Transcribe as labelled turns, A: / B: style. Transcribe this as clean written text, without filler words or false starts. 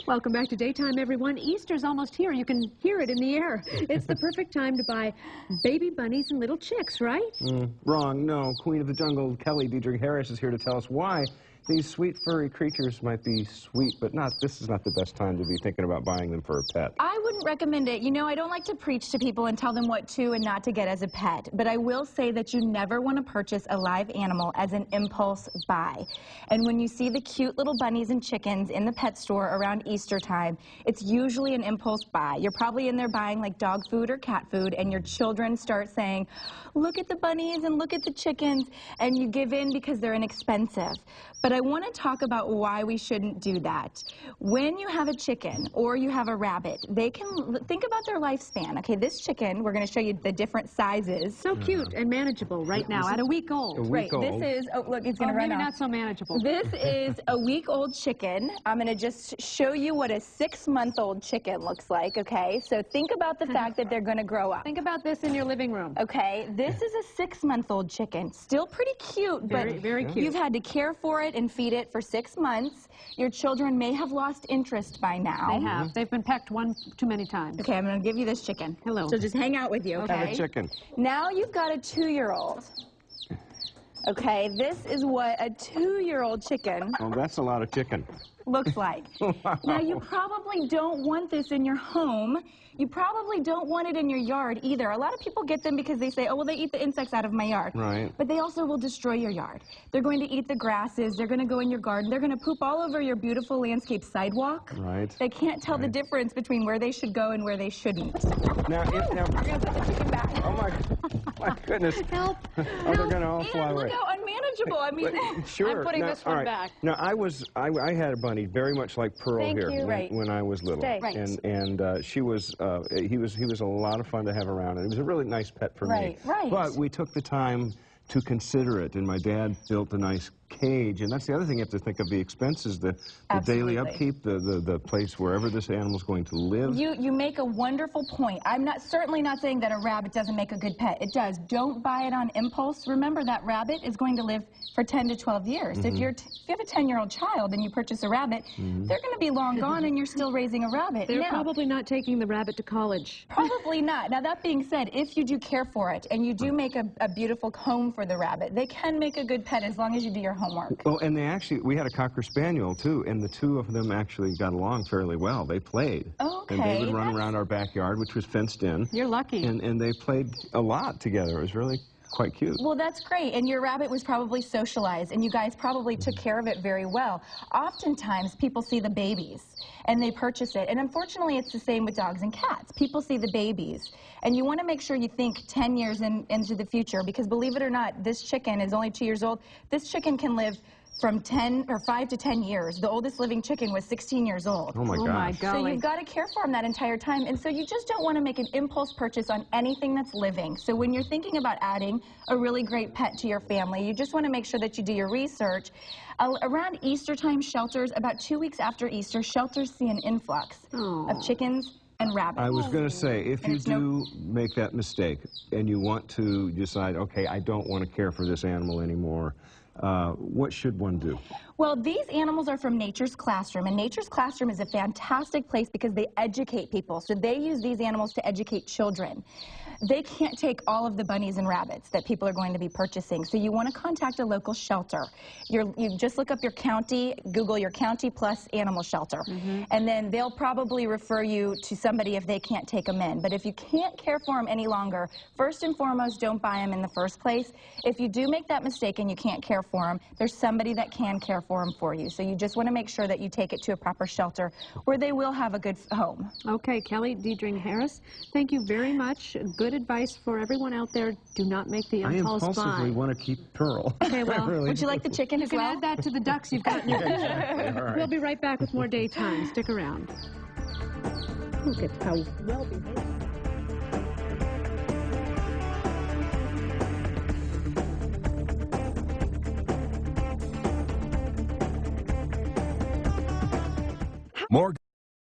A: Welcome back to Daytime, everyone. Easter's almost here. You can hear it in the air. It's the perfect time to buy baby bunnies and little chicks, right?
B: Wrong. No. Queen of the Jungle, Kelly Diedring Harris, is here to tell us why these sweet furry creatures might be sweet, but this is not the best time to be thinking about buying them for a pet.
C: I wouldn't recommend it. You know, I don't like to preach to people and tell them what to and not to get as a pet, but I will say that you never want to purchase a live animal as an impulse buy. And when you see the cute little bunnies and chickens in the pet store around Easter time, it's usually an impulse buy. You're probably in there buying like dog food or cat food, and your children start saying, look at the bunnies and look at the chickens, and you give in because they're inexpensive. But I want to talk about why we shouldn't do that. When you have a chicken or you have a rabbit, they can think about their lifespan. Okay, this chicken, we're going to show you the different sizes.
A: So cute and manageable right now at a week old.
C: This is, oh look, it's going to run
A: maybe
C: off.
A: Not so manageable.
C: This is a week-old chicken. I'm going to just show you what a 6-month-old chicken looks like, okay? So think about the fact that they're going to grow up.
A: Think about this in your living room.
C: Okay, this is a 6-month-old chicken. Still pretty cute, but
A: very cute.
C: You've had to care for it and feed it for 6 months. Your children may have lost interest by now.
A: They have. They've been pecked one too many times.
C: Okay, I'm going to give you this chicken.
A: Hello.
C: So just hang out with you, okay?
B: Have a chicken.
C: Now you've got a 2-year-old. Okay, this is what a 2-year-old chicken
B: Oh, that's a lot of chicken.
C: looks like.
B: Wow.
C: Now, you probably don't want this in your home. You probably don't want it in your yard either. A lot of people get them because they say, oh, well, they eat the insects out of my yard.
B: Right.
C: But they also will destroy your yard. They're going to eat the grasses. They're going to go in your garden. They're going to poop all over your beautiful landscape sidewalk.
B: Right.
C: They can't tell the difference between where they should go and where they shouldn't.
B: Now,
C: I'm going to put the chicken back.
B: oh my goodness.
A: Help.
B: Oh, they're going to all fly
C: And
B: away.
C: look how unmanageable. I mean,
B: Sure.
A: I'm putting
B: Now,
A: this one
B: all right.
A: back.
B: Now, I had a bunny very much like Pearl
C: Thank
B: here
C: you.
B: when I was little.
C: Stay. Right.
B: And he was a lot of fun to have around, and it was a really nice pet for me.
C: Right.
B: But we took the time to consider it, and my dad built a nice cage, and that's the other thing you have to think of, the expenses, the daily upkeep, the place wherever this animal's going to live.
C: You make a wonderful point. I'm certainly not saying that a rabbit doesn't make a good pet. It does. Don't buy it on impulse. Remember, that rabbit is going to live for 10 to 12 years. If you have a 10-year-old child and you purchase a rabbit, they're going to be long gone and you're still raising a rabbit.
A: They're probably not taking the rabbit to college.
C: Probably not. Now, that being said, if you do care for it and you do make a beautiful home for the rabbit, they can make a good pet as long as you do your homework.
B: Oh, and we had a Cocker Spaniel, too, and the two of them actually got along fairly well. They played.
C: Okay.
B: And they would run around our backyard, which was fenced in.
A: You're lucky.
B: And they played a lot together. It was really quite cute.
C: Well, that's great. And your rabbit was probably socialized, and you guys probably took care of it very well. Oftentimes, people see the babies, and they purchase it. And unfortunately, it's the same with dogs and cats. People see the babies. And you want to make sure you think 10 years into the future, because believe it or not, this chicken is only 2 years old. This chicken can live from 5 to 10 years. The oldest living chicken was 16 years old.
B: Oh, my gosh.
A: My golly.
C: So you've got to care for them that entire time. And so you just don't want to make an impulse purchase on anything that's living. So when you're thinking about adding a really great pet to your family, you just want to make sure that you do your research. Around Easter time, shelters, about 2 weeks after Easter, shelters see an influx of chickens and rabbits.
B: I was going to say, if you do make that mistake and you want to decide, okay, I don't want to care for this animal anymore, what should one do?
C: Well, these animals are from Nature's Classroom, and Nature's Classroom is a fantastic place because they educate people. So they use these animals to educate children. They can't take all of the bunnies and rabbits that people are going to be purchasing. So you want to contact a local shelter. You just look up your county, Google your county plus animal shelter, and then they'll probably refer you to somebody if they can't take them in. But if you can't care for them any longer, first and foremost, don't buy them in the first place. If you do make that mistake and you can't care for them, there's somebody that can care for them for you. So you just want to make sure that you take it to a proper shelter where they will have a good home.
A: Okay, Kelly Diedring Harris, thank you very much. Good advice for everyone out there. Do not make the impulse buy.
B: I impulsively want to keep Pearl.
A: Okay, well,
B: really
C: would you like the chicken as well?
A: You can add that to the ducks you've got in your
B: Exactly. All right.
A: We'll be right back with more Daytime. Stick around. Look at how well behaved.